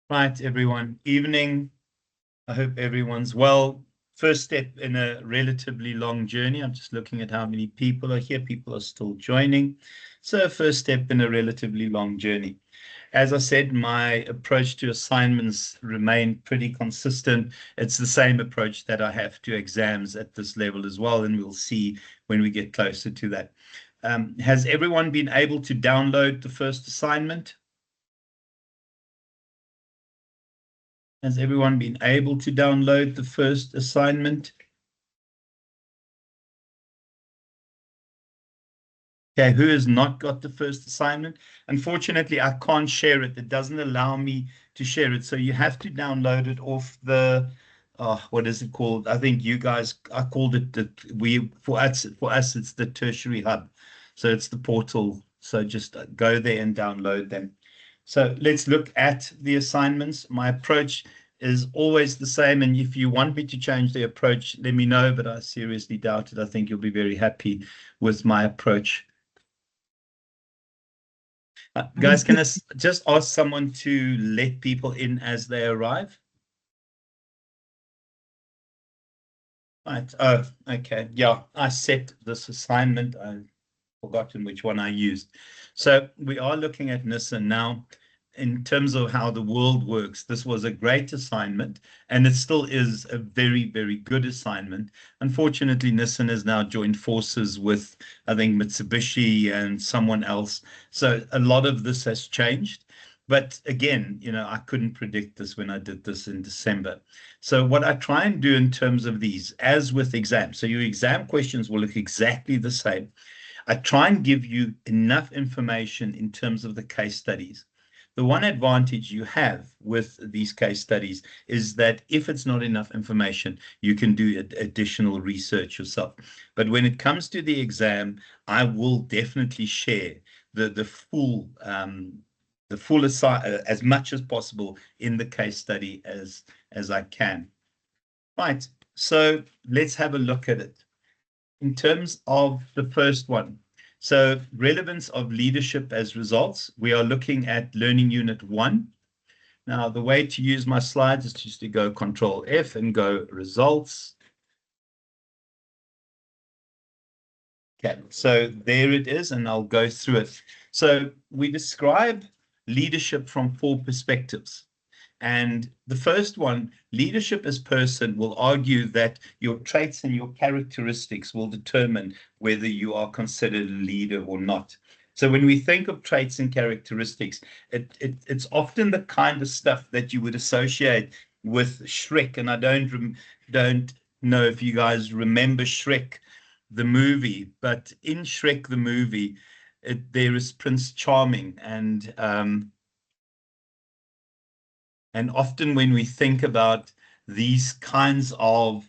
Right, everyone. Evening. I hope everyone's well. First step in a relatively long journey. I'm just looking at how many people are here. People are still joining. So, first step in a relatively long journey. As I said, my approach to assignments remain pretty consistent. It's the same approach that I have to exams at this level as well, and we'll see when we get closer to that. Has everyone been able to download the first assignment? Has everyone been able to download the first assignment? Okay, who has not got the first assignment? Unfortunately, I can't share it. It doesn't allow me to share it. So you have to download it off the, what is it called? I think you guys, I called it for us, it's the tertiary hub. So it's the portal. So just go there and download them. So let's look at the assignments. My approach is always the same. And if you want me to change the approach, let me know, but I seriously doubt it. I think you'll be very happy with my approach. Guys, can I just ask someone to let people in as they arrive? Right. Oh, okay. Yeah, I set this assignment. I've forgotten which one I used. So we are looking at NISA now. In terms of how the world works, this was a great assignment, and it still is a very, very good assignment. Unfortunately, Nissan has now joined forces with, I think, Mitsubishi and someone else. So a lot of this has changed. But again, I couldn't predict this when I did this in December. So what I try and do in terms of these, as with exams, so your exam questions will look exactly the same. I try and give you enough information in terms of the case studies. The one advantage you have with these case studies is that if it's not enough information, you can do additional research yourself. But when it comes to the exam, I will definitely share the full as much as possible in the case study as I can. Right. So let's have a look at it. In terms of the first one, so relevance of leadership as results, we are looking at learning unit 1. Now, the way to use my slides is just to go Control F and go results. Okay, so there it is, and I'll go through it. So we describe leadership from 4 perspectives. And the first one, leadership as person, will argue that your traits and your characteristics will determine whether you are considered a leader or not. So when we think of traits and characteristics, it's often the kind of stuff that you would associate with Shrek. And I don't know if you guys remember Shrek, the movie, but in Shrek, the movie, there is Prince Charming, and often when we think about these kinds of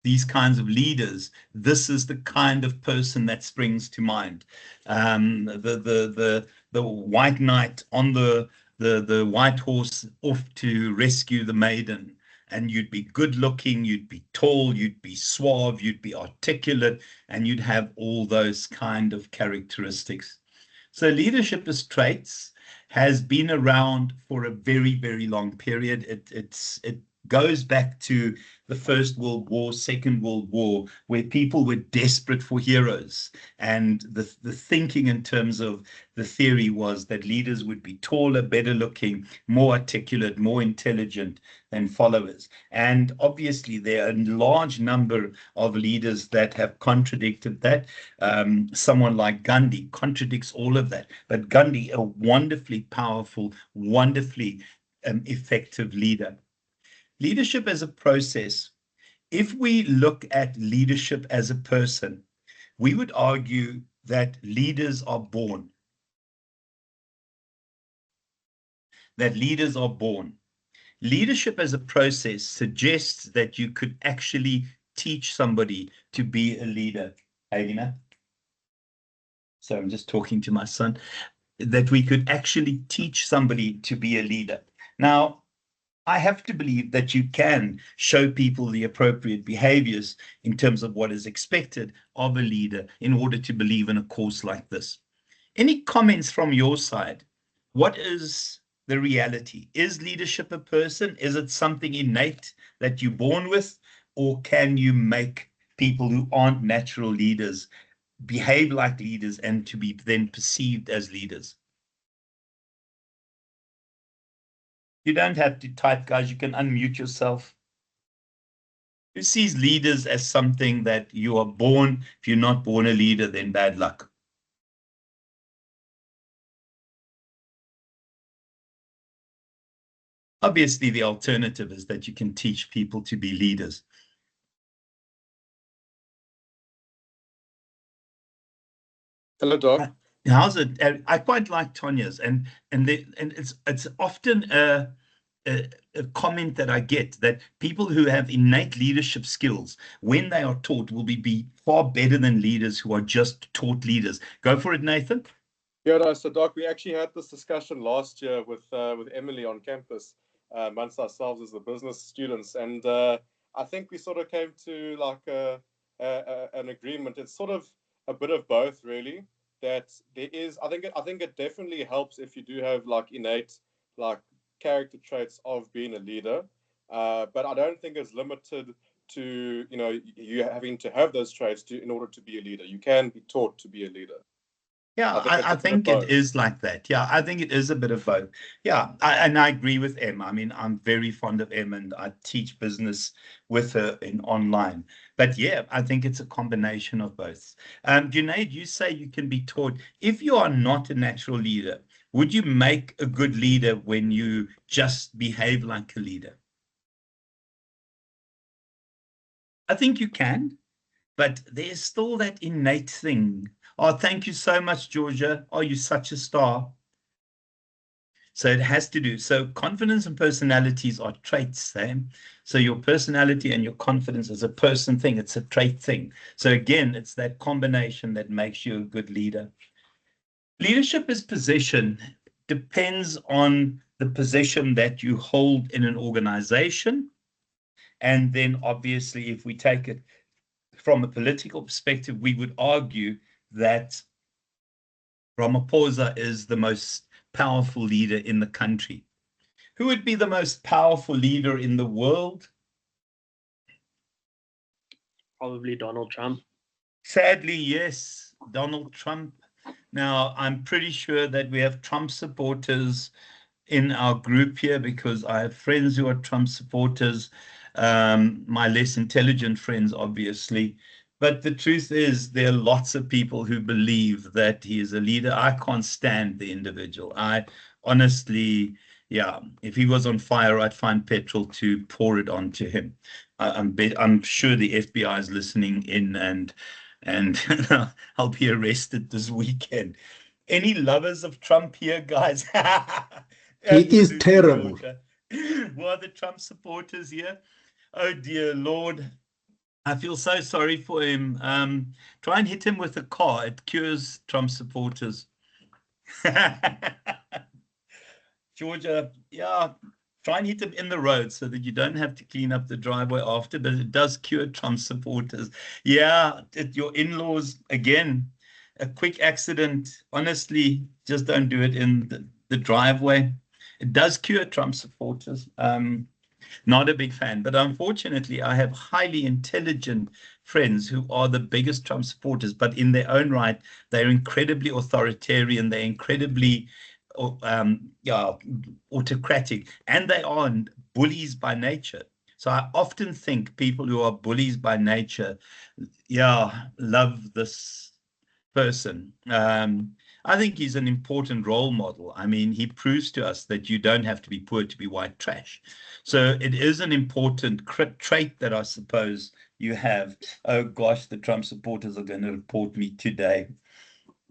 leaders, this is the kind of person that springs to mind. The white knight on the white horse off to rescue the maiden. And you'd be good looking, you'd be tall, you'd be suave, you'd be articulate, and you'd have all those kind of characteristics. So leadership as traits has been around for a very, very long period. It goes back to the First World War, Second World War, where people were desperate for heroes. And the thinking in terms of the theory was that leaders would be taller, better looking, more articulate, more intelligent than followers. And obviously, there are a large number of leaders that have contradicted that. Someone like Gandhi contradicts all of that. But Gandhi, a wonderfully powerful, wonderfully effective leader. Leadership as a process. If we look at leadership as a person, we would argue that leaders are born. That leaders are born. Leadership as a process suggests that you could actually teach somebody to be a leader. Alina? So I'm just talking to my son. That we could actually teach somebody to be a leader. Now, I have to believe that you can show people the appropriate behaviors in terms of what is expected of a leader in order to believe in a course like this. Any comments from your side? What is the reality. Is leadership a person? Is it something innate that you're born with? Or can you make people who aren't natural leaders behave like leaders and to be then perceived as leaders? You don't have to type, guys. You can unmute yourself. Who sees leaders as something that you are born? If you're not born a leader, then bad luck. Obviously, the alternative is that you can teach people to be leaders. Hello, Doc. How's it? I quite like Tanya's, and it's often a comment that I get, that people who have innate leadership skills, when they are taught, will be far better than leaders who are just taught leaders. Go for it, Nathan. Yeah, no, so Doc, we actually had this discussion last year with Emily on campus, amongst ourselves as the business students, and I think we sort of came to like an agreement. It's sort of a bit of both, really. That there is, I think it definitely helps if you do have like innate like character traits of being a leader, but I don't think it's limited to you having to have those traits in order to be a leader. You can be taught to be a leader. Yeah, I think it is like that. Yeah, I think it is a bit of both. Yeah, and I agree with Em. I mean, I'm very fond of Em, and I teach business with her in online. But yeah, I think it's a combination of both. Junaid, you say you can be taught. If you are not a natural leader, would you make a good leader when you just behave like a leader? I think you can, but there's still that innate thing. Oh, thank you so much, Georgia. Oh, you're such a star. So it has to do. So confidence and personalities are traits, same. So your personality and your confidence is a person thing. It's a trait thing. So again, it's that combination that makes you a good leader. Leadership is position. Depends on the position that you hold in an organization. And then obviously, if we take it from a political perspective, we would argue that Ramaphosa is the most powerful leader in the country. Who would be the most powerful leader in the world? Probably Donald Trump. Sadly, yes, Donald Trump. Now, I'm pretty sure that we have Trump supporters in our group here, because I have friends who are Trump supporters, my less intelligent friends, obviously. But the truth is, there are lots of people who believe that he is a leader. I can't stand the individual. I honestly, yeah, if he was on fire, I'd find petrol to pour it onto him. I'm sure the FBI is listening in, and I'll be arrested this weekend. Any lovers of Trump here, guys? He is terrible. Georgia. Who are the Trump supporters here? Oh dear Lord. I feel so sorry for him. Try and hit him with a car. It cures Trump supporters. Georgia, yeah, try and hit him in the road so that you don't have to clean up the driveway after, but it does cure Trump supporters. Yeah, your in-laws, again, a quick accident. Honestly, just don't do it in the driveway. It does cure Trump supporters. Not a big fan, but unfortunately, I have highly intelligent friends who are the biggest Trump supporters, but in their own right, they're incredibly authoritarian, they're incredibly yeah, autocratic, and they are bullies by nature. So I often think people who are bullies by nature, yeah, love this person. I think he's an important role model. I mean, he proves to us that you don't have to be poor to be white trash. So it is an important trait that I suppose you have. Oh gosh, the Trump supporters are going to report me today.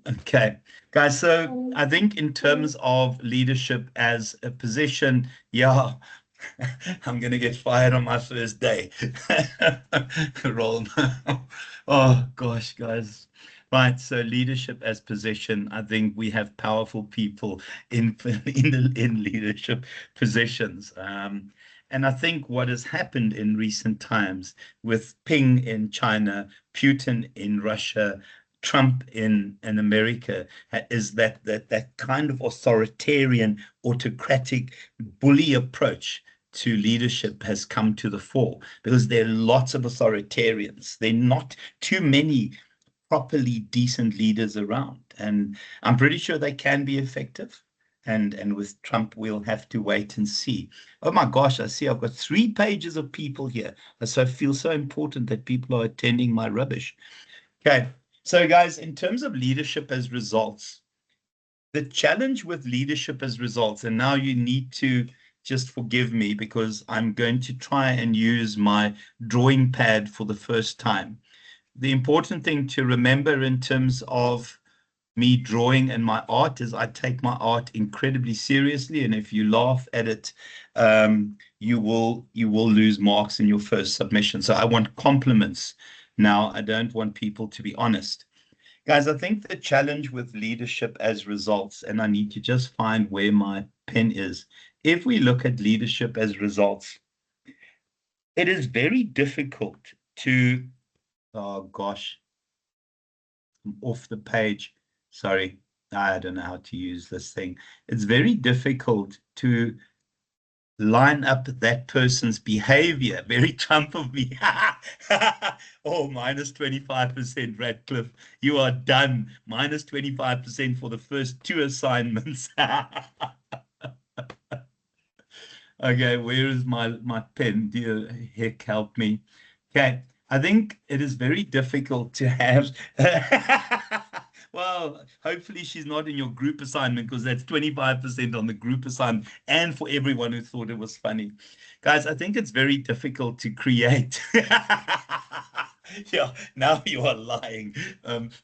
Okay, guys, so I think in terms of leadership as a position, yeah, I'm going to get fired on my first day. Roll now. Oh gosh, guys. Right, so leadership as position. I think we have powerful people in leadership positions. And I think what has happened in recent times with Ping in China, Putin in Russia, Trump in America is that kind of authoritarian, autocratic, bully approach to leadership has come to the fore, because there are lots of authoritarians. There are not too many properly decent leaders around, and I'm pretty sure they can be effective. And with Trump, we'll have to wait and see. Oh my gosh, I see I've got 3 pages of people here. So I feel so important that people are attending my rubbish. Okay, so guys, in terms of leadership as results, the challenge with leadership as results, and now you need to just forgive me because I'm going to try and use my drawing pad for the first time. The important thing to remember in terms of me drawing and my art is I take my art incredibly seriously, and if you laugh at it, you will lose marks in your first submission. So I want compliments now. I don't want people to be honest. Guys, I think the challenge with leadership as results, and I need to just find where my pen is. If we look at leadership as results, it is very difficult to, oh gosh, I'm off the page. Sorry, I don't know how to use this thing. It's very difficult to line up that person's behavior. Very Trump of me. Oh, minus 25%, Radcliffe. You are done. Minus 25% for the first 2 assignments. Okay, where is my pen? Dear heck, help me. Okay, I think it is very difficult to have. Well, hopefully she's not in your group assignment, because that's 25% on the group assignment, and for everyone who thought it was funny. Guys, I think it's very difficult to create. Yeah, now you are lying.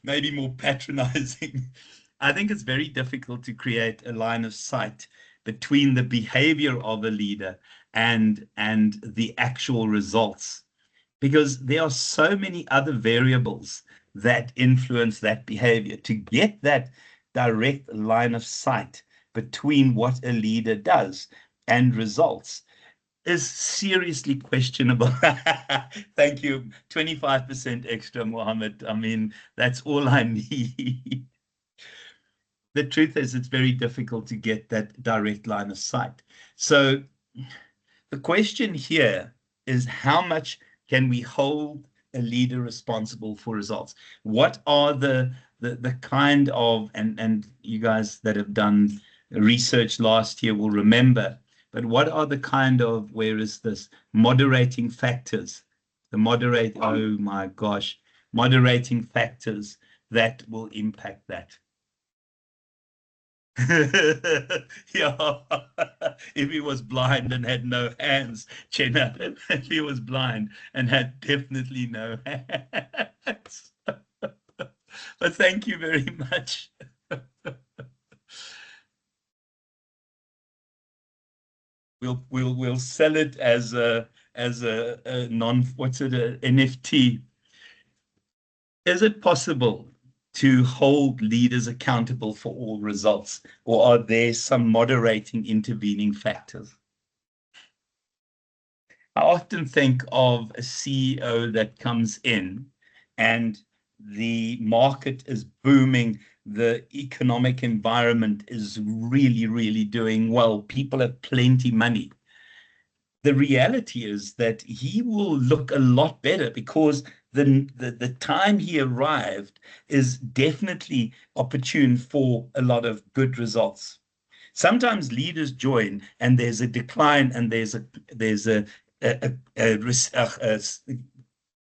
Maybe more patronizing. I think it's very difficult to create a line of sight between the behavior of a leader and the actual results, because there are so many other variables that influence that behavior. To get that direct line of sight between what a leader does and results is seriously questionable. Thank you. 25% extra, Mohammed. I mean, that's all I need. The truth is, it's very difficult to get that direct line of sight. So the question here is, how much can we hold a leader responsible for results? What are the kind of, and you guys that have done research last year will remember, but what are the kind of, where is this, moderating factors? Oh my gosh, moderating factors that will impact that. Yeah, if he was blind and had no hands, Chenna, if he was blind and had definitely no hands. But thank you very much. We'll sell it as a non, what's it, a NFT. Is it possible to hold leaders accountable for all results, or are there some moderating intervening factors? I often think of a CEO that comes in and the market is booming, the economic environment is really, really doing well, people have plenty money. The reality is that he will look a lot better because the time he arrived is definitely opportune for a lot of good results. Sometimes leaders join and there's a decline and there's a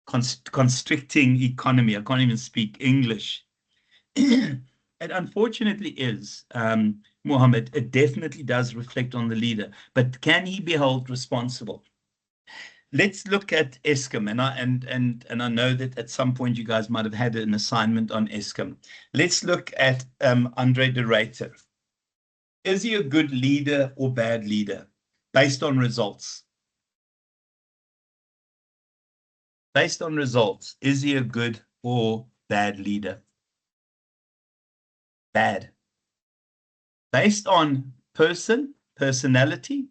constricting economy. I can't even speak English. It unfortunately is, Mohammed, it definitely does reflect on the leader, but can he be held responsible? Let's look at Eskom, and I know that at some point you guys might have had an assignment on Eskom. Let's look at Andre de Ruyter. Is he a good leader or bad leader based on results? Based on results, is he a good or bad leader? Bad. Based on personality,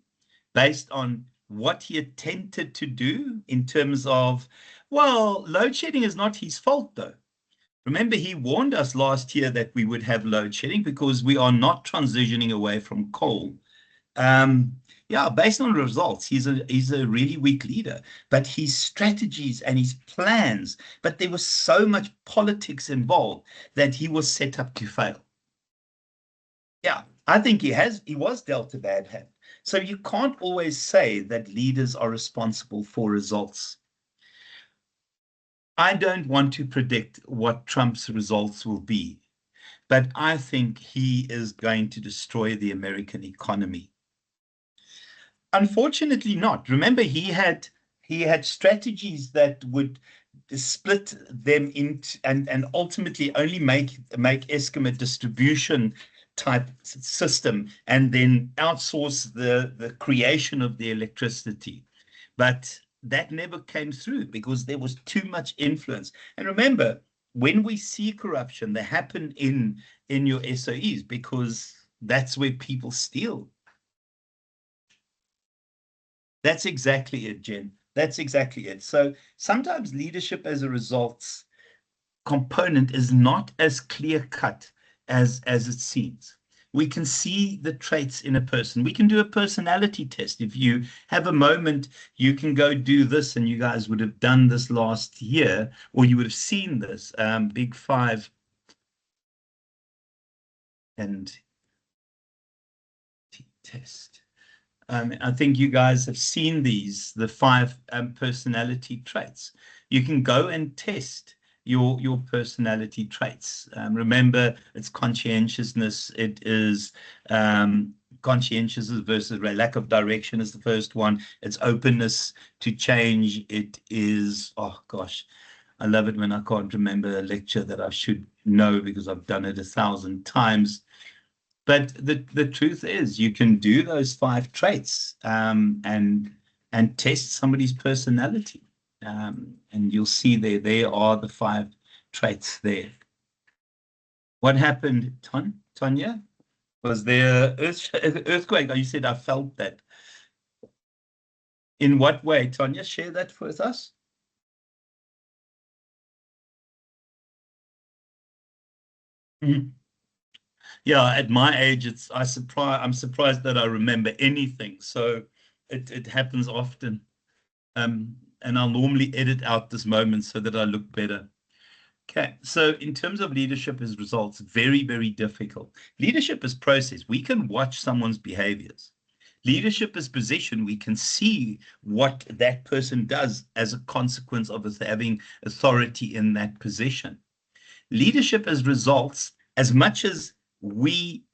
based on what he attempted to do in terms of, well, load shedding is not his fault though. Remember, he warned us last year that we would have load shedding because we are not transitioning away from coal. Yeah, based on results, he's a really weak leader, but his strategies and his plans, but there was so much politics involved that he was set up to fail. Yeah, I think he was dealt a bad hand. So you can't always say that leaders are responsible for results. I don't want to predict what Trump's results will be, but I think he is going to destroy the American economy. Unfortunately not. Remember, he had strategies that would split them into and ultimately only make Eskom distribution type system and then outsource the creation of the electricity. But that never came through because there was too much influence. And remember, when we see corruption, they happen in your SOEs because that's where people steal. That's exactly it, Jen. That's exactly it. So sometimes leadership as a results component is not as clear-cut as it seems. We can see the traits in a person. We can do a personality test. If you have a moment, you can go do this, and you guys would have done this last year, or you would have seen this Big Five and test. I think you guys have seen the 5 personality traits. You can go and test your personality traits. Remember, it's conscientiousness. It is conscientiousness versus lack of direction is the first one. It's openness to change. It is, oh gosh, I love it when I can't remember a lecture that I should know because I've done it 1,000 times. But the truth is, you can do those 5 traits and test somebody's personality. And you'll see there are the 5 traits there. What happened, Tanya? Was there earthquake? You said I felt that. In what way, Tanya? Share that with us. Mm-hmm. Yeah, at my age, I'm surprised that I remember anything. So it happens often. And I'll normally edit out this moment so that I look better. Okay, so in terms of leadership as results, very, very difficult. Leadership is process. We can watch someone's behaviors. Leadership is position. We can see what that person does as a consequence of us having authority in that position. Leadership as results, as much as we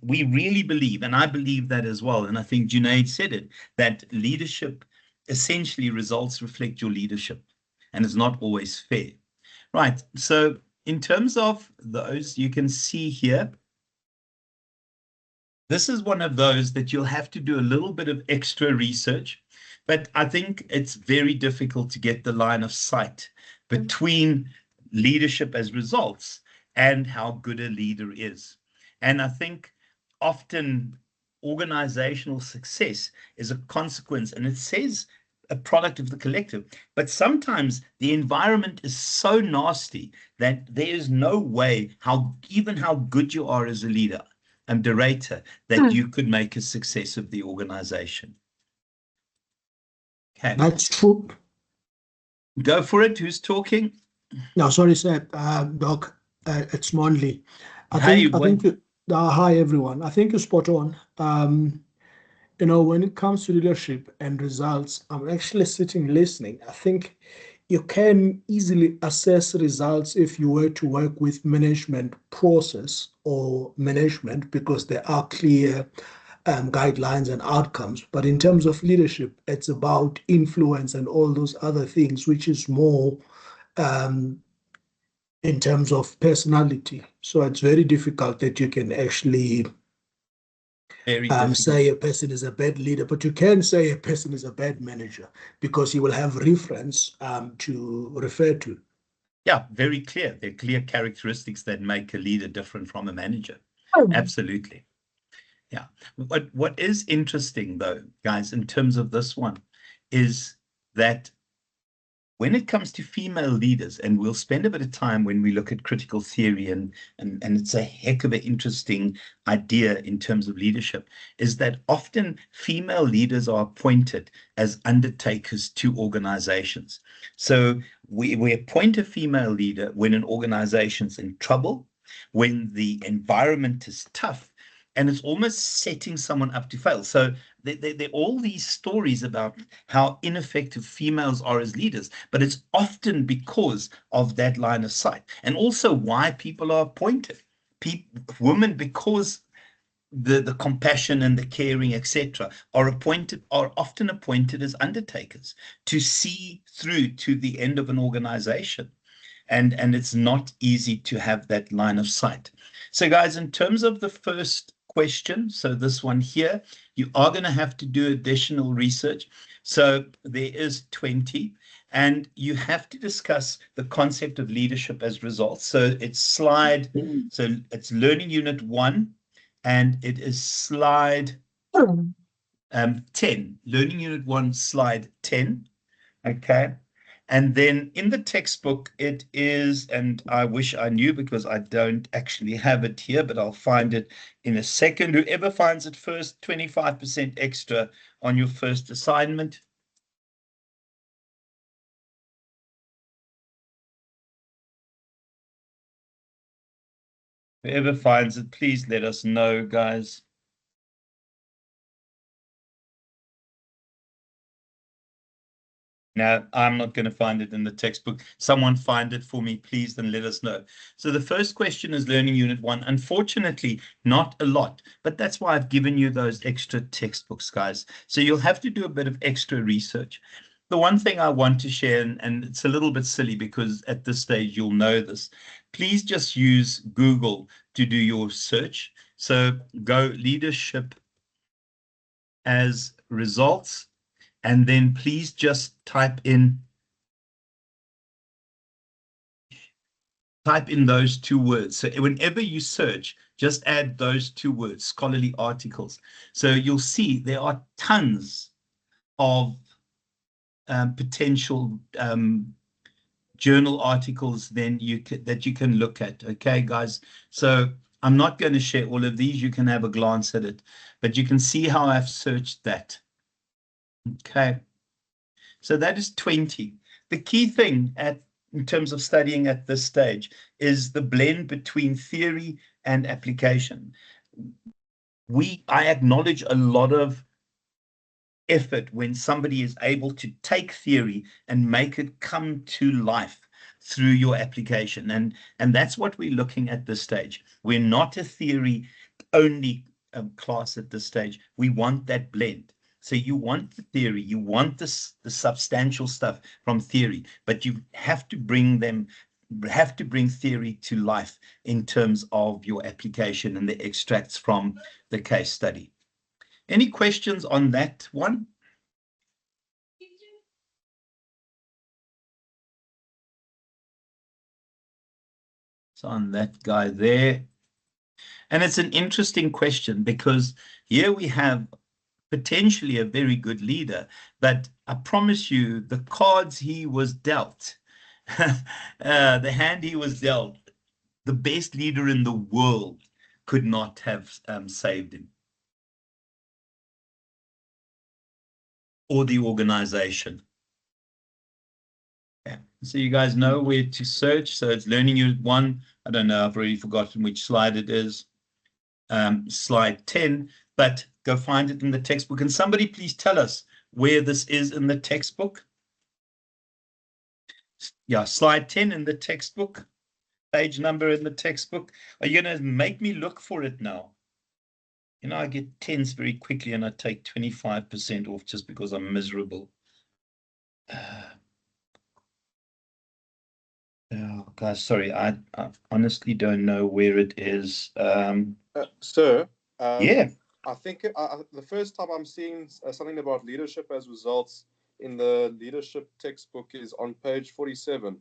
really believe, and I believe that as well, and I think Junaid said it, that leadership essentially results reflect your leadership, and it's not always fair. Right, so in terms of those, you can see here, this is one of those that you'll have to do a little bit of extra research, but I think it's very difficult to get the line of sight between leadership as results and how good a leader is. And I think often organizational success is a consequence, and it says a product of the collective, but sometimes the environment is so nasty that there is no way even how good you are as a leader and director that you could make a success of the organization. Okay, That's true. Go for it. Who's talking? No, sorry, sir. Doc, it's Monley. Hi, hi, everyone. I think you're spot on. When it comes to leadership and results, I'm actually sitting listening. I think you can easily assess results if you were to work with management process or management because there are clear guidelines and outcomes. But in terms of leadership, it's about influence and all those other things, which is more in terms of personality. So it's very difficult that you can actually say a person is a bad leader, but you can say a person is a bad manager because you will have reference to refer to. Yeah, very clear. They're clear characteristics that make a leader different from a manager. Absolutely. Yeah. What is interesting, though, guys, in terms of this one, is that when it comes to female leaders, and we'll spend a bit of time when we look at critical theory, and it's a heck of an interesting idea in terms of leadership, is that often female leaders are appointed as undertakers to organizations. So we appoint a female leader when an organization's in trouble, when the environment is tough, and it's almost setting someone up to fail. So there are all these stories about how ineffective females are as leaders, but it's often because of that line of sight, and also why people are appointed. Women, because the compassion and the caring, etc., are often appointed as undertakers to see through to the end of an organization. And it's not easy to have that line of sight. So guys, in terms of the first question, so this one here, you are going to have to do additional research. So there is 20, and you have to discuss the concept of leadership as results. So it's learning unit 1, and it is slide 10, learning unit 1, slide 10. Okay. And then in the textbook, it is, and I wish I knew because I don't actually have it here, but I'll find it in a second. Whoever finds it first, 25% extra on your first assignment. Whoever finds it, please let us know, guys. Now, I'm not going to find it in the textbook. Someone find it for me, please, and let us know. So the first question is learning unit 1. Unfortunately, not a lot, but that's why I've given you those extra textbooks, guys. So you'll have to do a bit of extra research. The one thing I want to share, and it's a little bit silly because at this stage you'll know this, please just use Google to do your search. So go leadership as results, and then please just type in those 2 words. So whenever you search, just add those 2 words, scholarly articles. So you'll see there are tons of potential journal articles then that you can look at. Okay, guys. So I'm not going to share all of these. You can have a glance at it, but you can see how I've searched that. Okay. So that is 20. The key thing in terms of studying at this stage is the blend between theory and application. I acknowledge a lot of effort when somebody is able to take theory and make it come to life through your application. And that's what we're looking at this stage. We're not a theory only class at this stage. We want that blend. So you want the theory, you want the substantial stuff from theory, but you have to bring theory to life in terms of your application and the extracts from the case study. Any questions on that one? So on that guy there. And it's an interesting question because here we have potentially a very good leader, but I promise you the cards he was dealt, the hand he was dealt, the best leader in the world could not have saved him or the organization. Yeah. So you guys know where to search. So it's learning unit 1. I don't know, I've already forgotten which slide it is. Slide 10, but go find it in the textbook. And somebody please tell us where this is in the textbook. Yeah, slide 10 in the textbook, page number in the textbook. Are you going to make me look for it now? You know, I get 10s very quickly and I take 25% off just because I'm miserable. Oh, guys, sorry, I honestly don't know where it is. Sir, Yeah. I think the first time I'm seeing something about leadership as results in the leadership textbook is on page 47.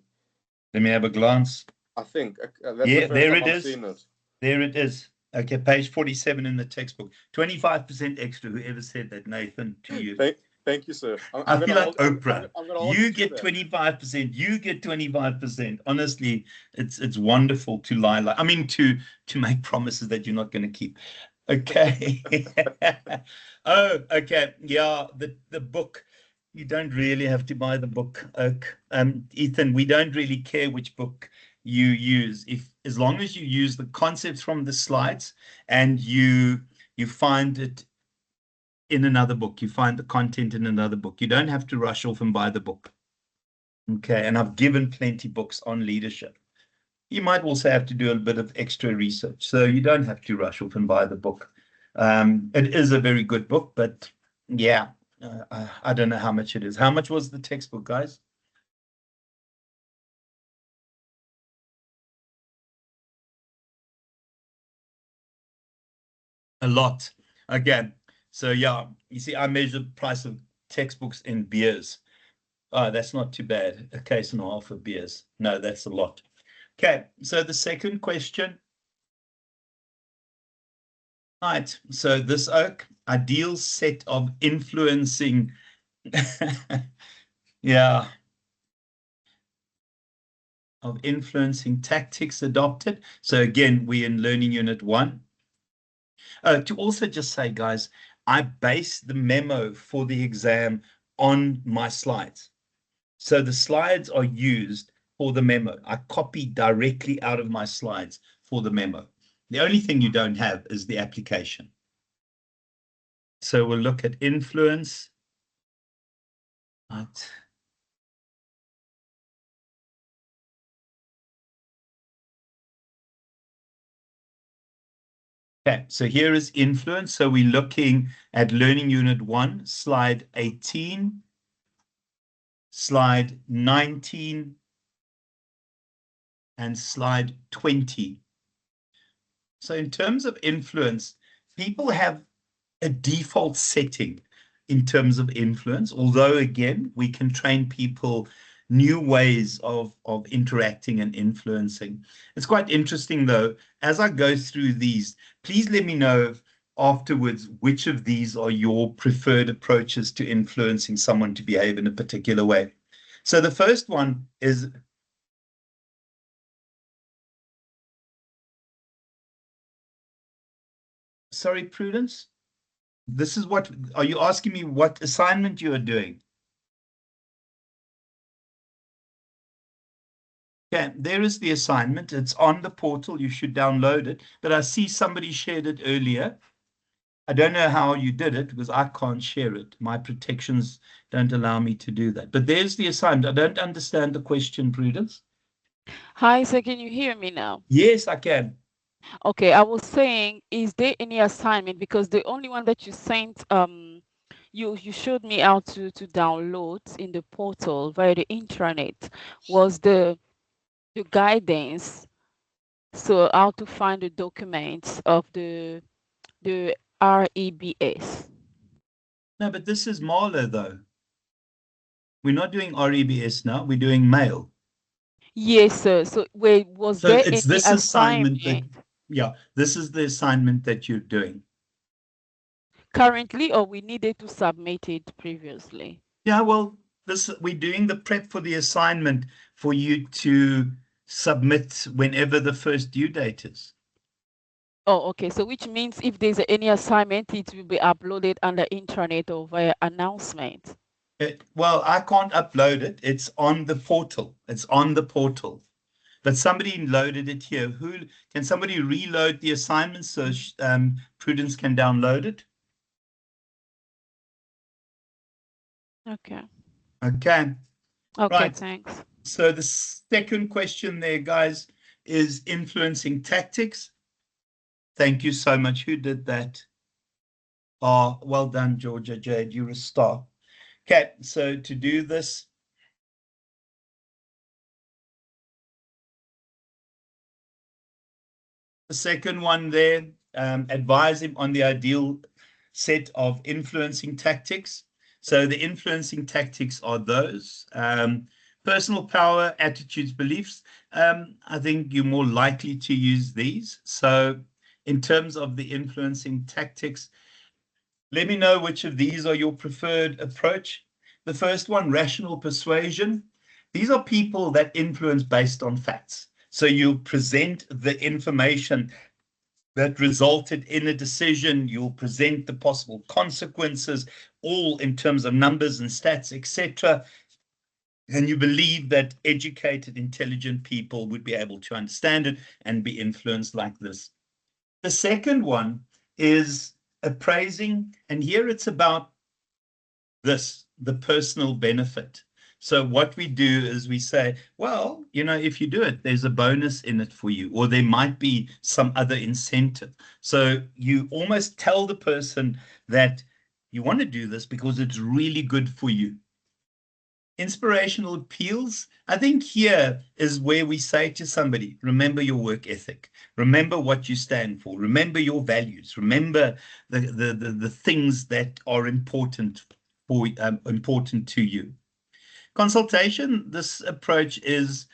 Let me have a glance. I think that's Yeah, the first there time it I've is. seen it. There it is. Okay, page 47 in the textbook. 25% extra. Whoever said that, Nathan, to you. Thank Thank you, sir. I feel like Oprah. I'm gonna hold You to get that. 25%. You get 25%. Honestly, it's wonderful to lie. Like, I mean, to make promises that you're not going to keep. Okay. Oh, okay. Yeah, the book. You don't really have to buy the book, Oak. Ethan, we don't really care which book you use. If as long as you use the concepts from the slides and you find it in another book, you find the content in another book. You don't have to rush off and buy the book. Okay, and I've given plenty books on leadership. You might also have to do a bit of extra research, so you don't have to rush off and buy the book. It is a very good book, but yeah, I don't know how much it is. How much was the textbook, guys? A lot. Again, so yeah, you see, I measure the price of textbooks in beers. Oh, that's not too bad. A case and a half of beers. No, that's a lot. Okay, so the second question. Right, so this Oak, ideal set of influencing, yeah, of influencing tactics adopted. So again, we're in Learning Unit 1. To also just say, guys, I base the memo for the exam on my slides. So the slides are used for the memo. I copy directly out of my slides for the memo. The only thing you don't have is the application. So we'll look at influence. Right. Okay, so here is influence. So we're looking at Learning Unit 1, slide 18, slide 19, and slide 20. So in terms of influence, people have a default setting in terms of influence, although again, we can train people new ways of interacting and influencing. It's quite interesting though, as I go through these, please let me know afterwards which of these are your preferred approaches to influencing someone to behave in a particular way. So the first one is, sorry, Prudence? This is what, are you asking me what assignment you are doing? Okay, there is the assignment. It's on the portal. You should download it. But I see somebody shared it earlier. I don't know how you did it because I can't share it. My protections don't allow me to do that. But there's the assignment. I don't understand the question, Prudence. Hi, so can you hear me now? Yes, I can. Okay, I was saying, is there any assignment? Because the only one that you sent, you showed me how to download in the portal via the intranet was the guidance. So how to find the documents of the REBS. No, but this is MALE though. We're not doing REBS now. We're doing MALE. Yes, sir. So wait, was So there it's any this assignment that, assignment yeah, this is the assignment that you're doing. currently, or we needed to submit it previously? Yeah, well, we're doing the prep for the assignment for you to submit whenever the first due date is. Oh, okay. So which means if there's any assignment, it will be uploaded under intranet or via announcement. Well, I can't upload it. It's on the portal. It's on the portal. But somebody loaded it here. Who can somebody reload the assignment so Prudence can download it? Okay. Okay. Okay, Right. thanks. So the second question there, guys, is influencing tactics. Thank you so much. Who did that? Oh, well done, Georgia Jade. You're a star. Okay, so to do this, the second one there, advise him on the ideal set of influencing tactics. So the influencing tactics are those. Personal power, attitudes, beliefs. I think you're more likely to use these. So in terms of the influencing tactics, Let me know which of these are your preferred approach. The first one, rational persuasion. These are people that influence based on facts. So you present the information that resulted in a decision, you'll present the possible consequences, all in terms of numbers and stats, etc. And you believe that educated, intelligent people would be able to understand it and be influenced like this. The second one is appraising, and here it's about this, the personal benefit. So what we do is we say, well, you know, if you do it, there's a bonus in it for you, or there might be some other incentive. So you almost tell the person that you want to do this because it's really good for you. Inspirational appeals, I think here is where we say to somebody, remember your work ethic, remember what you stand for, remember your values, remember the things that are important for important to you. Consultation, this approach is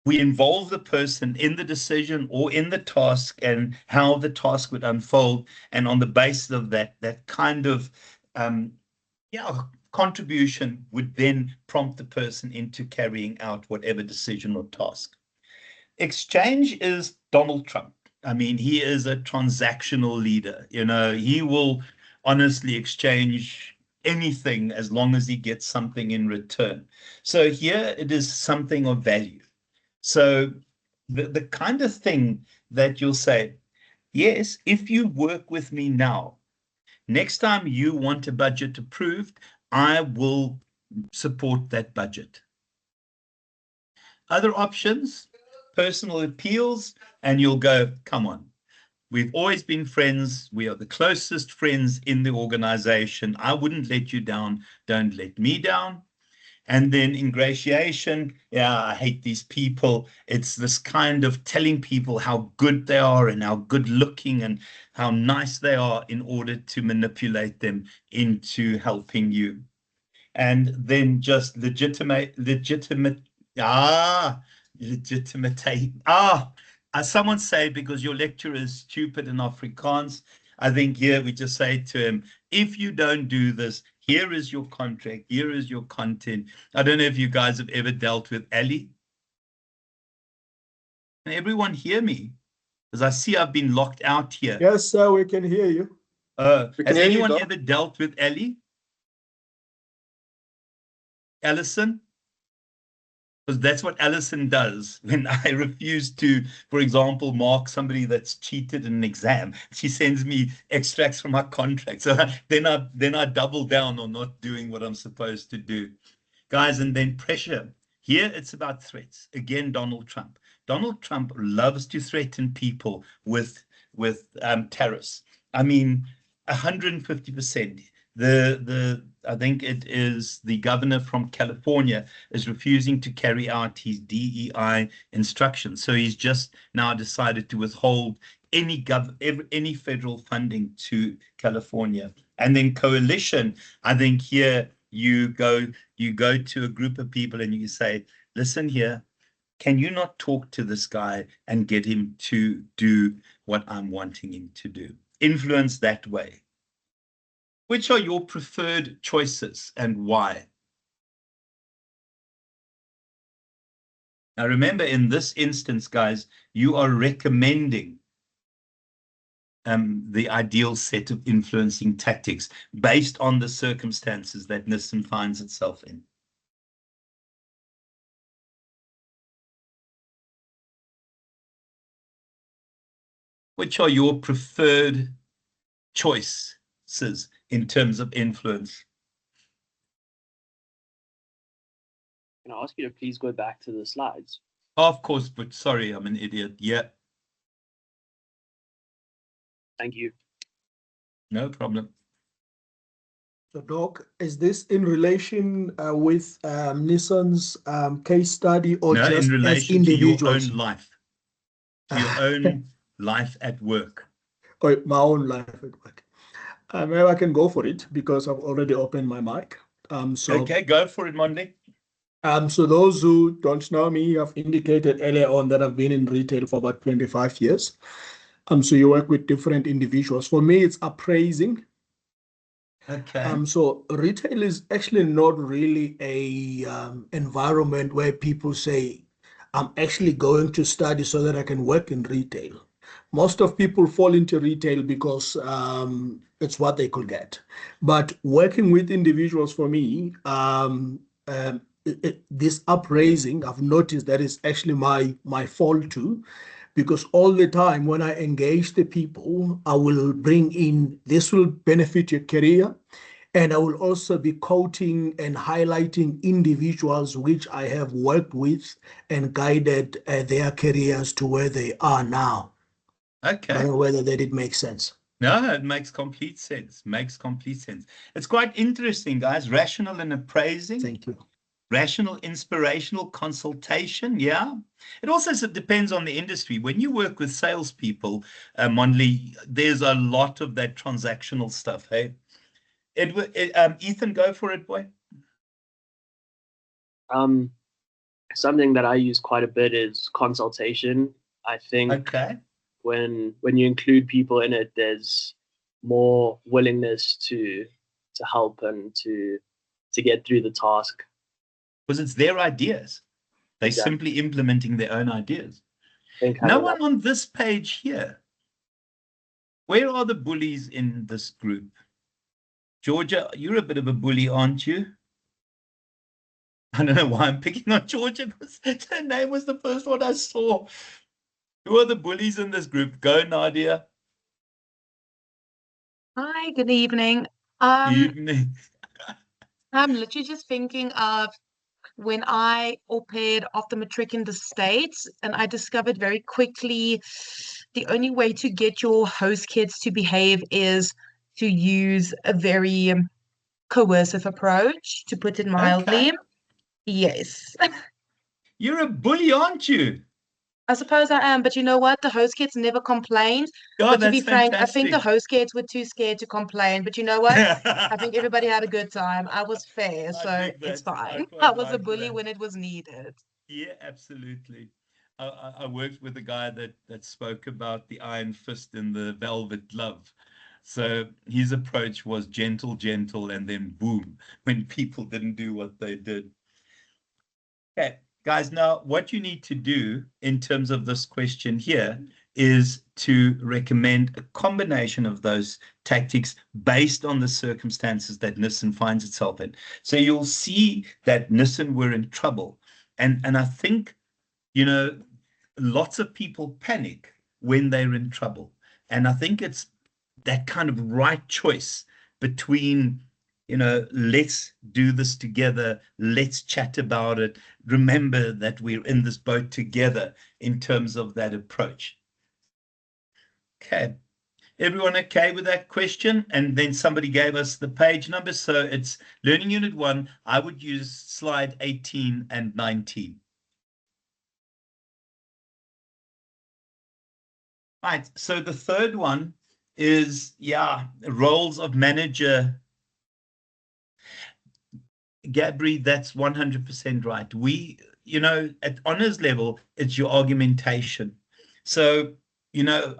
we involve the person in the decision or in the task and how the task would unfold, and on the basis of that kind of contribution would then prompt the person into carrying out whatever decision or task. Exchange is Donald Trump. I mean, he is a transactional leader. You know, he will honestly exchange anything as long as he gets something in return. So here it is something of value. So the kind of thing that you'll say, yes, if you work with me now, next time you want a budget approved, I will support that budget. Other options, personal appeals, and you'll go, come on, we've always been friends. We are the closest friends in the organization. I wouldn't let you down. Don't let me down. And then ingratiation, yeah, I hate these people. It's this kind of telling people how good they are and how good looking and how nice they are in order to manipulate them into helping you. And then just legitimate, someone say, because your lecturer is stupid in Afrikaans, I think here we just say to him, if you don't do this, here is your contract, here is your content. I don't know if you guys have ever dealt with Ali. Can everyone hear me? Because I see I've been locked out here. Yes, sir, we can hear you. Has anyone ever dealt with Ali? Alison? Because that's what Alison does when I refuse to, for example, mark somebody that's cheated in an exam. She sends me extracts from my contract. So then I double down on not doing what I'm supposed to do. Guys, and then pressure. Here it's about threats. Again, Donald Trump. Donald Trump loves to threaten people with tariffs. I mean, 150%. I think it is the governor from California is refusing to carry out his DEI instructions. So he's just now decided to withhold any federal funding to California. And then coalition, I think here you go to a group of people and you say, listen here, can you not talk to this guy and get him to do what I'm wanting him to do? Influence that way. Which are your preferred choices and why? Now, remember, in this instance, guys, you are recommending the ideal set of influencing tactics based on the circumstances that NISM finds itself in. Which are your preferred choices in terms of influence? Can I ask you to please go back to the slides? Of course, but sorry, I'm an idiot. Yeah. Thank you. No problem. So, Doc, is this in relation with Nissan's case study, or no, just in relation as individuals? To your own life, to your own life at work? Or my own life at work. Maybe I can go for it because I've already opened my mic. Okay, go for it, Monday. So those who don't know me, I've indicated earlier on that I've been in retail for about 25 years. So you work with different individuals. For me, it's appraising. Okay. So retail is actually not really a environment where people say, I'm actually going to study so that I can work in retail. Most of people fall into retail because it's what they could get. But working with individuals for me, this upraising, I've noticed that is actually my fault too, because all the time when I engage the people, I will bring in this will benefit your career. And I will also be quoting and highlighting individuals which I have worked with and guided their careers to where they are now. I don't Okay. know whether that it makes sense. No, it makes complete sense. Makes complete sense. It's quite interesting, guys. Rational and appraising, Thank you. rational, inspirational consultation. Yeah. It also depends on the industry. When you work with salespeople, Monley, there's a lot of that transactional stuff. Hey, Ethan, go for it, boy. Something that I use quite a bit is consultation. I think Okay. when you include people in it, there's more willingness to help and to get through the task. Because it's their ideas. They're Exactly. simply implementing their own ideas. I think No having one on this page here. Where are the bullies in this group? Georgia, you're a bit of a bully, aren't you? I don't know why I'm picking on Georgia because her name was the first one I saw. Who are the bullies in this group? Go, Nadia. Hi, good evening. Um, Evening. I'm literally just thinking of when I au paired after matric in the States, and I discovered very quickly the only way to get your host kids to behave is to use a very coercive approach, to put it mildly. Okay. Yes. You're a bully, aren't you? I suppose I am, but you know what? The host kids never complained. God, But to be that's frank, I think the fantastic. host kids were too scared to complain. But you know what? I think everybody had a good time. I was fair, I so dig it's that. I fine. I quite was a like bully that. when it was needed. Yeah, absolutely. I worked with a guy that spoke about the iron fist and the velvet glove. So his approach was gentle, gentle, and then boom, when people didn't do what they did. Okay, guys, now what you need to do in terms of this question here is to recommend a combination of those tactics based on the circumstances that Nissan finds itself in. So you'll see that Nissan were in trouble. And I think, you know, lots of people panic when they're in trouble. And I think it's that kind of right choice between, let's do this together, let's chat about it. Remember that we're in this boat together in terms of that approach. Okay. Everyone okay with that question? And then somebody gave us the page number. So it's Learning Unit 1. I would use slide 18 and 19. Right. So the third one is, roles of manager. Gabri, that's 100% right. At honors level, it's your argumentation. So,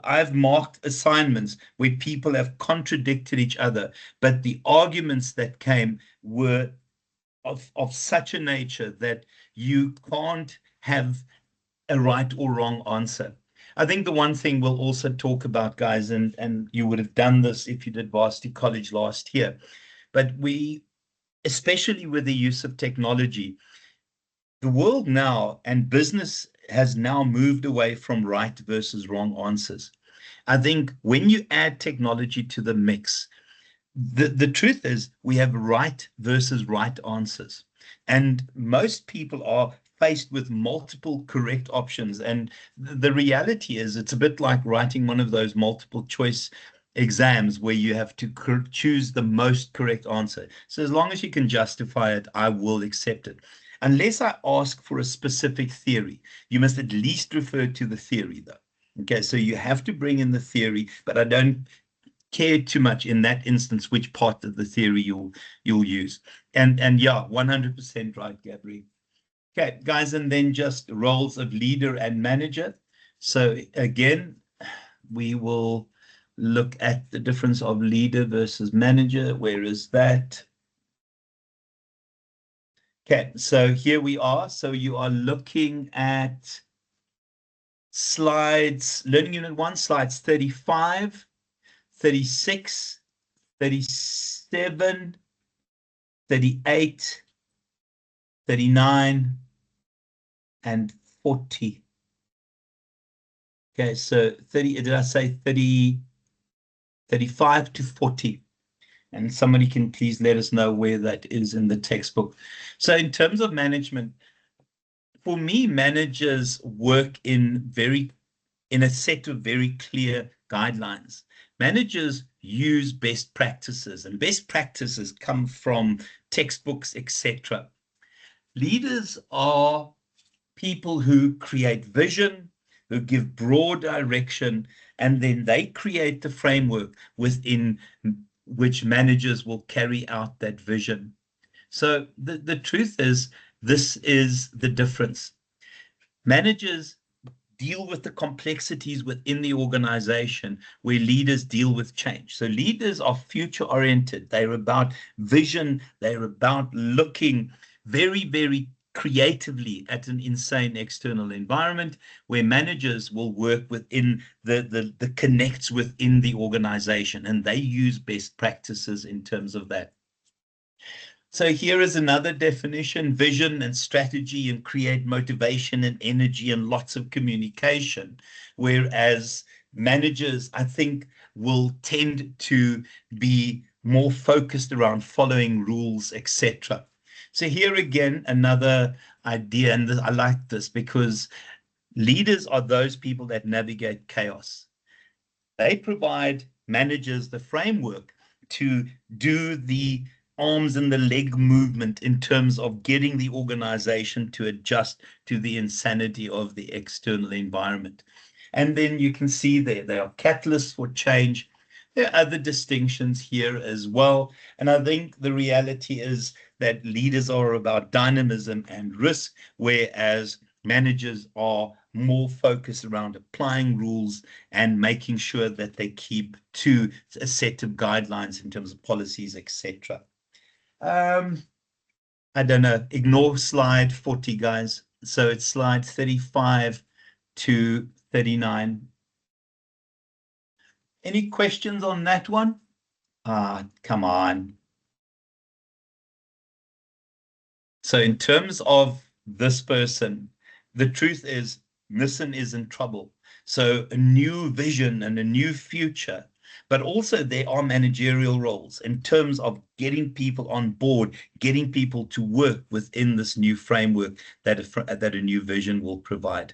I've marked assignments where people have contradicted each other, but the arguments that came were of such a nature that you can't have a right or wrong answer. I think the one thing we'll also talk about, guys, and you would have done this if you did varsity college last year, but especially with the use of technology, the world now and business has now moved away from right versus wrong answers. I think when you add technology to the mix, the truth is we have right versus right answers. And most people are faced with multiple correct options. And the reality is it's a bit like writing one of those multiple choice exams where you have to choose the most correct answer. So as long as you can justify it, I will accept it. Unless I ask for a specific theory, you must at least refer to the theory, though. Okay, so you have to bring in the theory, but I don't care too much in that instance which part of the theory you'll use. And yeah, 100% right, Gabri. Okay, guys, and then just roles of leader and manager. So again, we will look at the difference of leader versus manager. Where is that? Okay, so here we are. So you are looking at slides, Learning Unit 1, slides 35, 36, 37, 38, 39, and 40. Okay, so 30, did I say 30, 35 to 40? And somebody can please let us know where that is in the textbook. So in terms of management, for me, managers work in a set of very clear guidelines. Managers use best practices, and best practices come from textbooks, etc. Leaders are people who create vision, who give broad direction, and then they create the framework within which managers will carry out that vision. So the truth is, this is the difference. Managers deal with the complexities within the organization where leaders deal with change. So leaders are future oriented. They're about vision. They're about looking very, very creatively at an insane external environment, where managers will work within the connects within the organization, and they use best practices in terms of that. So here is another definition: vision and strategy and create motivation and energy and lots of communication. Whereas managers, I think, will tend to be more focused around following rules, etc. So here again, another idea, and I like this because leaders are those people that navigate chaos. They provide managers the framework to do the arms and the leg movement in terms of getting the organization to adjust to the insanity of the external environment. And then you can see there, they are catalysts for change. There are other distinctions here as well. And I think the reality is that leaders are about dynamism and risk, whereas managers are more focused around applying rules and making sure that they keep to a set of guidelines in terms of policies, etc. I don't know, ignore slide 40, guys. So it's slide 35 to 39. Any questions on that one? Come on. So in terms of this person, the truth is Nissan is in trouble. So a new vision and a new future, but also there are managerial roles in terms of getting people on board, getting people to work within this new framework that a new vision will provide.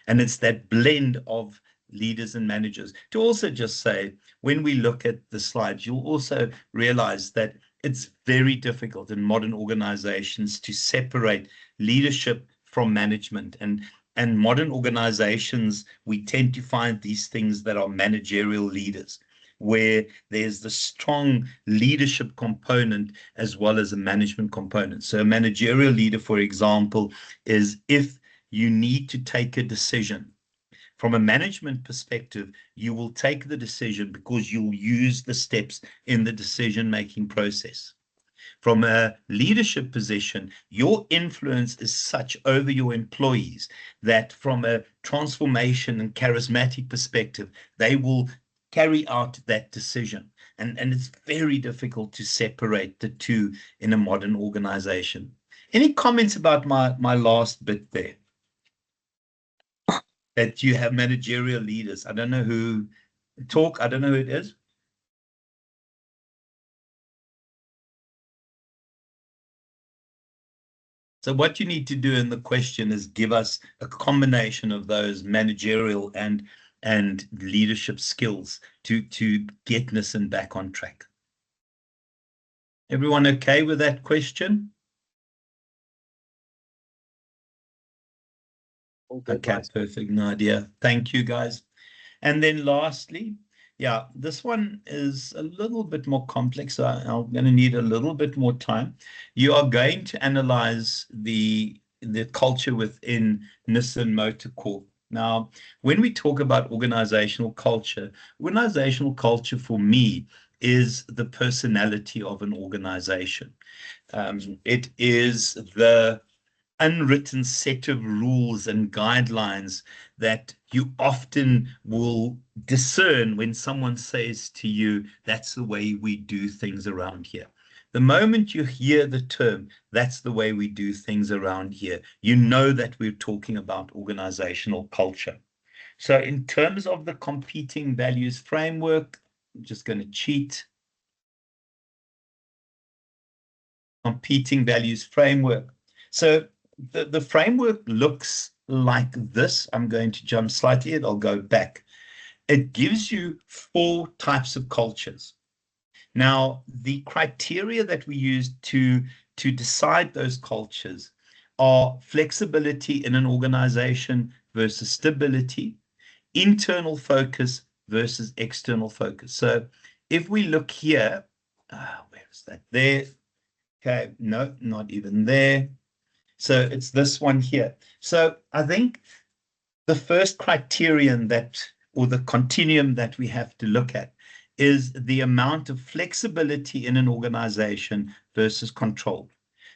And it's that blend of leaders and managers. To also just say, when we look at the slides, you'll also realize that it's very difficult in modern organizations to separate leadership from management. And modern organizations, we tend to find these things that are managerial leaders, where there's the strong leadership component as well as a management component. So a managerial leader, for example, is if you need to take a decision. From a management perspective, you will take the decision because you'll use the steps in the decision-making process. From a leadership position, your influence is such over your employees that from a transformation and charismatic perspective, they will carry out that decision. And it's very difficult to separate the two in a modern organization. Any comments about my last bit there? That you have managerial leaders. I don't know who talk. I don't know who it is. So what you need to do in the question is give us a combination of those managerial and leadership skills to get Nissan back on track. Everyone okay with that question? Okay, perfect. No idea. Thank you, guys. And then lastly, yeah, this one is a little bit more complex. So I'm going to need a little bit more time. You are going to analyze the culture within Nissan Motor Corp. Now, when we talk about organizational culture for me is the personality of an organization. It is the unwritten set of rules and guidelines that you often will discern when someone says to you, that's the way we do things around here. The moment you hear the term, that's the way we do things around here, you know that we're talking about organizational culture. So in terms of the competing values framework, I'm just going to cheat. Competing values framework. So the framework looks like this. I'm going to jump slightly, I'll go back. It gives you 4 types of cultures. Now, the criteria that we use to decide those cultures are flexibility in an organization versus stability, internal focus versus external focus. So if we look here, where is that? There. Okay, no, not even there. So it's this one here. So I think the first criterion or the continuum that we have to look at is the amount of flexibility in an organization versus control.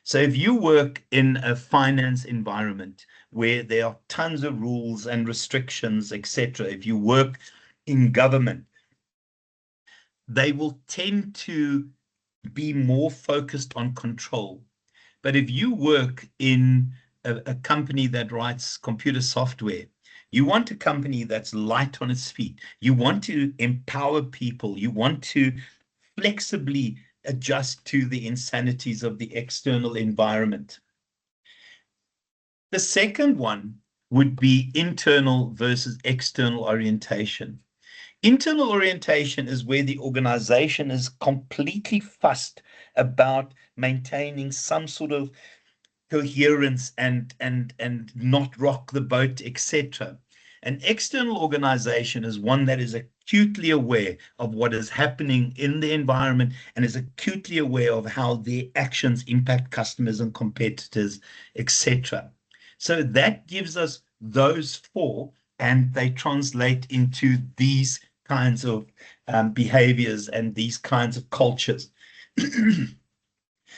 So if you work in a finance environment where there are tons of rules and restrictions, etc., if you work in government, they will tend to be more focused on control. But if you work in a company that writes computer software, you want a company that's light on its feet. You want to empower people. You want to flexibly adjust to the insanities of the external environment. The second one would be internal versus external orientation. Internal orientation is where the organization is completely fussed about maintaining some sort of coherence and not rock the boat, etc. An external organization is one that is acutely aware of what is happening in the environment and is acutely aware of how their actions impact customers and competitors, etc. So that gives us those 4, and they translate into these kinds of behaviors and these kinds of cultures.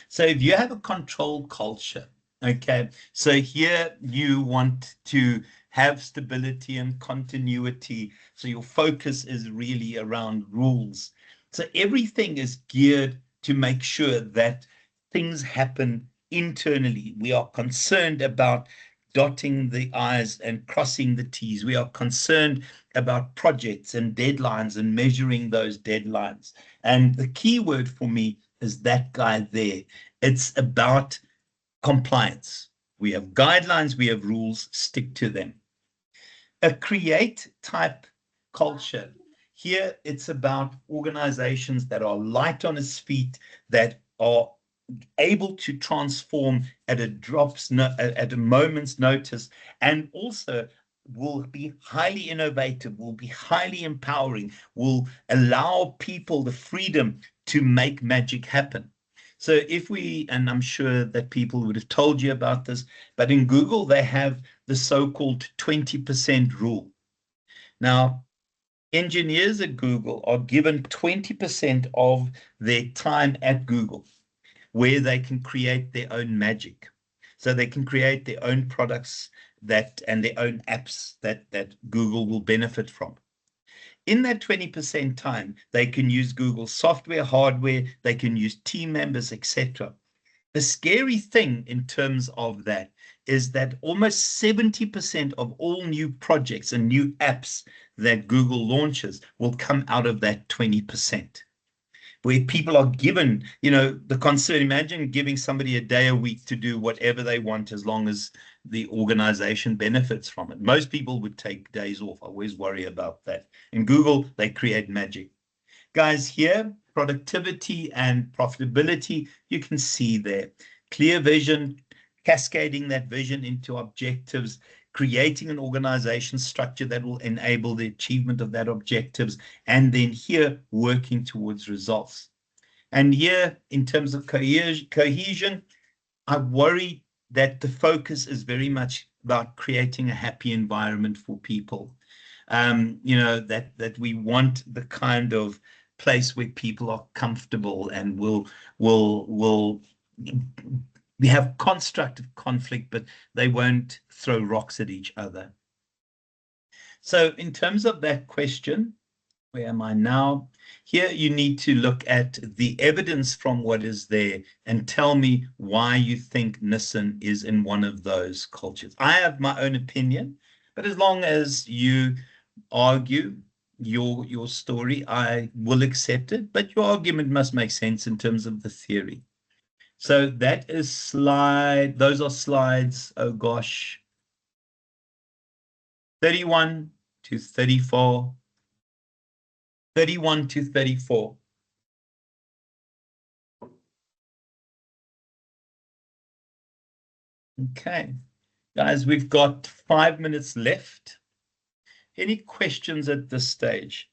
So if you have a control culture, okay, so here you want to have stability and continuity. So your focus is really around rules. So everything is geared to make sure that things happen internally. We are concerned about dotting the I's and crossing the T's. We are concerned about projects and deadlines and measuring those deadlines. And the key word for me is that guy there. It's about compliance. We have guidelines, we have rules, stick to them. A create type culture. Here it's about organizations that are light on its feet, that are able to transform at a moment's notice, and also will be highly innovative, will be highly empowering, will allow people the freedom to make magic happen. So if we, and I'm sure that people would have told you about this, but in Google, they have the so-called 20% rule. Now, engineers at Google are given 20% of their time at Google, where they can create their own magic. So they can create their own products and their own apps that Google will benefit from. In that 20% time, they can use Google software, hardware, they can use team members, etc. The scary thing in terms of that is that almost 70% of all new projects and new apps that Google launches will come out of that 20%. Where people are given, the concern, imagine giving somebody a day a week to do whatever they want as long as the organization benefits from it. Most people would take days off. I always worry about that. In Google, they create magic. Guys, here, productivity and profitability, you can see there. Clear vision, cascading that vision into objectives, creating an organization structure that will enable the achievement of that objectives, and then here working towards results. And here, in terms of cohesion, I worry that the focus is very much about creating a happy environment for people. You know, that we want the kind of place where people are comfortable and will we have constructive conflict, but they won't throw rocks at each other. So in terms of that question, where am I now? Here you need to look at the evidence from what is there and tell me why you think Nissen is in one of those cultures. I have my own opinion, but as long as you argue your story, I will accept it, but your argument must make sense in terms of the theory. So that is those are slides, oh gosh, 31 to 34. 31 to 34. Okay, guys, we've got 5 minutes left. Any questions at this stage?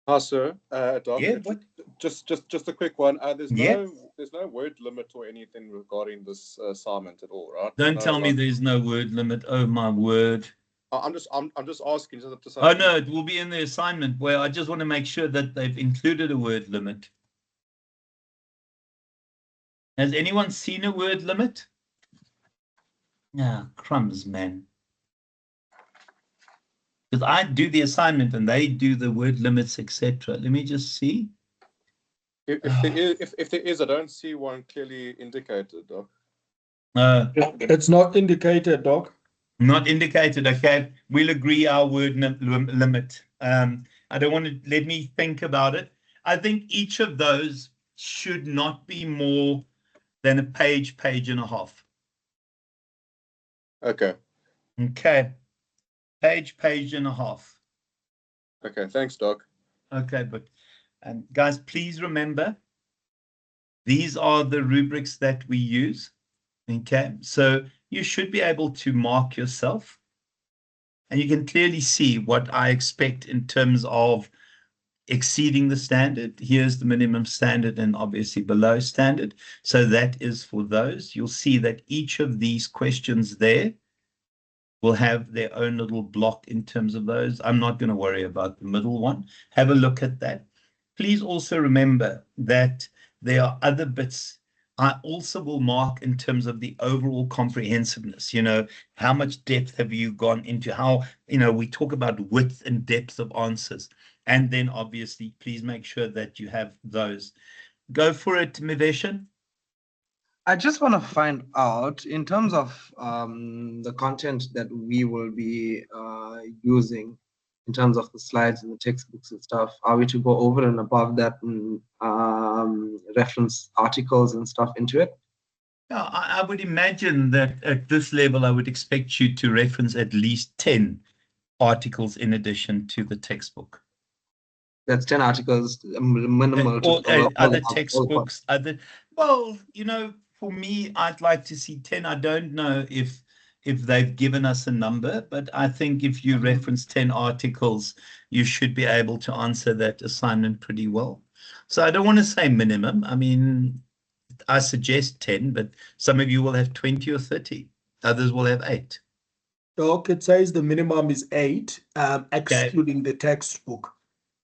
Hi, sir. Doc, Yeah, what? just a quick one. There's Yeah. no word limit or anything regarding this assignment at all, right? Don't tell me there's no word limit. Oh my word. I'm just asking just to say. Oh no, it will be in the assignment where I just want to make sure that they've included a word limit. Has anyone seen a word limit? Yeah, crumbs, man. Because I do the assignment and they do the word limits, etc. Let me just see. If there is, I don't see one clearly indicated, Doc. It's not indicated, Doc. Not indicated. Okay, we'll agree our word limit. I don't want to, let me think about it. I think each of those should not be more than a page and a half. Okay. Okay, page and a half. Okay, thanks, Doc. Okay, but guys, please remember, these are the rubrics that we use. Okay, so you should be able to mark yourself. And you can clearly see what I expect in terms of exceeding the standard. Here's the minimum standard and obviously below standard. So that is for those. You'll see that each of these questions there will have their own little block in terms of those. I'm not going to worry about the middle one. Have a look at that. Please also remember that there are other bits I also will mark in terms of the overall comprehensiveness. You know, how much depth have you gone into? How, you know, we talk about width and depth of answers. And then obviously, please make sure that you have those. Go for it, Miveshan. I just want to find out in terms of the content that we will be using in terms of the slides and the textbooks and stuff. Are we to go over and above that and reference articles and stuff into it? Yeah, I would imagine that at this level, I would expect you to reference at least 10 articles in addition to the textbook. That's 10 articles, minimal. Or other textbooks, well, you know, for me, I'd like to see 10. I don't know if they've given us a number, but I think if you reference 10 articles, you should be able to answer that assignment pretty well. So I don't want to say minimum. I mean, I suggest 10, but some of you will have 20 or 30. Others will have 8. Doc, it says the minimum is 8, excluding the textbook.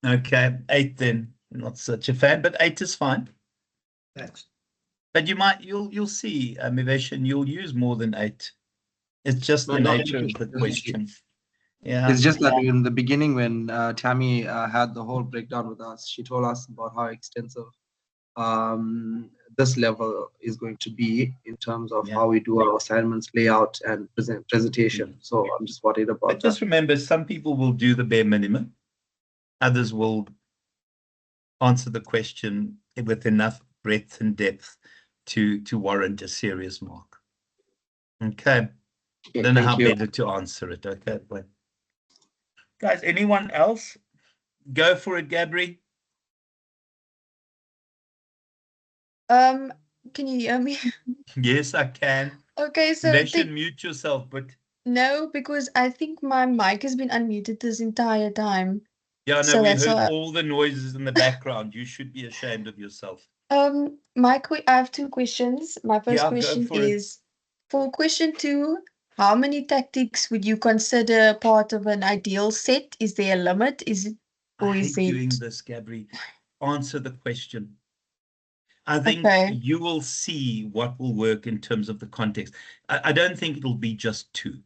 Okay, 8 then. Not such a fan, but 8 is fine. Thanks. But you'll see, Miveshan, you'll use more than 8. It's just the nature of the question. Yeah. It's just that in the beginning when Tammy had the whole breakdown with us, she told us about how extensive this level is going to be in terms of how we do our assignments, layout, and presentation. So I'm just worried about that. But just remember, some people will do the bare minimum. Others will answer the question with enough breadth and depth to warrant a serious mark. Okay. I don't know how better to answer it. Okay. But guys, anyone else? Go for it, Gabri. Can you hear me? Yes, I can. Okay, so They should mute yourself, but No, because I think my mic has been unmuted this entire time. Yeah, no, So we that's heard why. all the noises in the background. You should be ashamed of yourself. I have two questions. My first Yeah, go question for it. is, for question 2, how many tactics would you consider part of an ideal set? Is there a limit? I Or hate is it doing this, Gabri. Answer the question. I think okay? you will see what will work in terms of the context. I don't think it'll be just 2.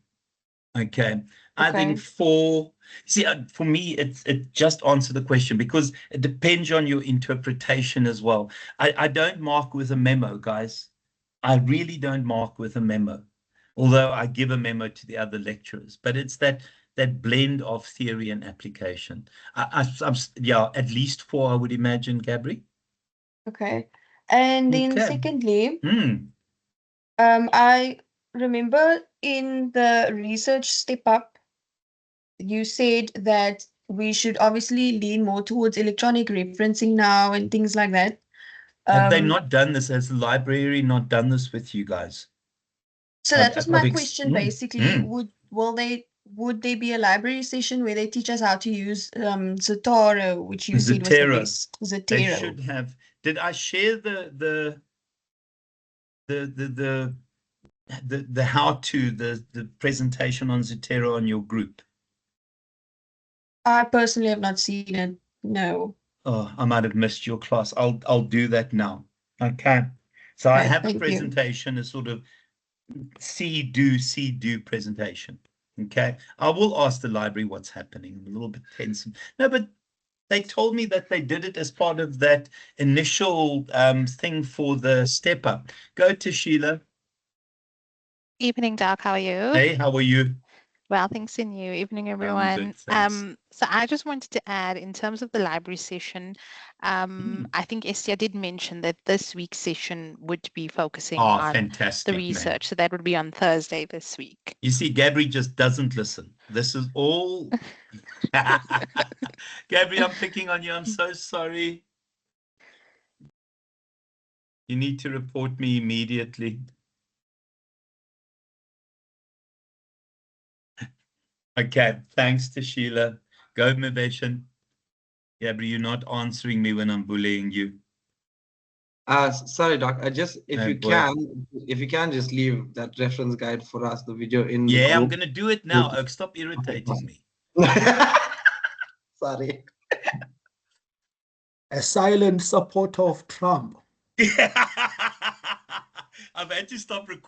Okay. I think Okay. 4. See, for me, it just answer the question because it depends on your interpretation as well. I don't mark with a memo, guys. I really don't mark with a memo, although I give a memo to the other lecturers. But it's that blend of theory and application. Yeah, at least 4, I would imagine, Gabri. Okay. And then Okay. secondly, Hmm. I remember in the research step up, you said that we should obviously lean more towards electronic referencing now and things like that. Have they not done this? Has the library not done this with you guys? So that was my question basically. Would there be a library session where they teach us how to use Zotero, which you said was the Zotero. best? They Zotero. should have. Did I share the how to the presentation on Zotero on your group? I personally have not seen it. No. Oh, I might have missed your class. I'll do that now. Okay. So I Okay, have a thank you. presentation, a sort of see do presentation. Okay. I will ask the library what's happening. I'm a little bit tense. No, but they told me that they did it as part of that initial thing for the step up. Go to Sheila. Evening, Doc. How are you? Hey, how are you? Well, thanks in you. Evening, everyone. Thanks. So I just wanted to add, in terms of the library session, I think Estia did mention that this week's session would be focusing on fantastic, the research. So that would be on Thursday this week. You see, Gabri just doesn't listen. This is all. Gabri, I'm picking on you. I'm so sorry. You need to report me immediately. Okay, thanks to Sheila. Go, Maveshan. Gabri, you're not answering me when I'm bullying you. Sorry, Doc. If you can just leave that reference guide for us, the video in the group. I'm gonna do it now. Oak, stop irritating me. Sorry. A silent supporter of Trump. I've had to stop recording.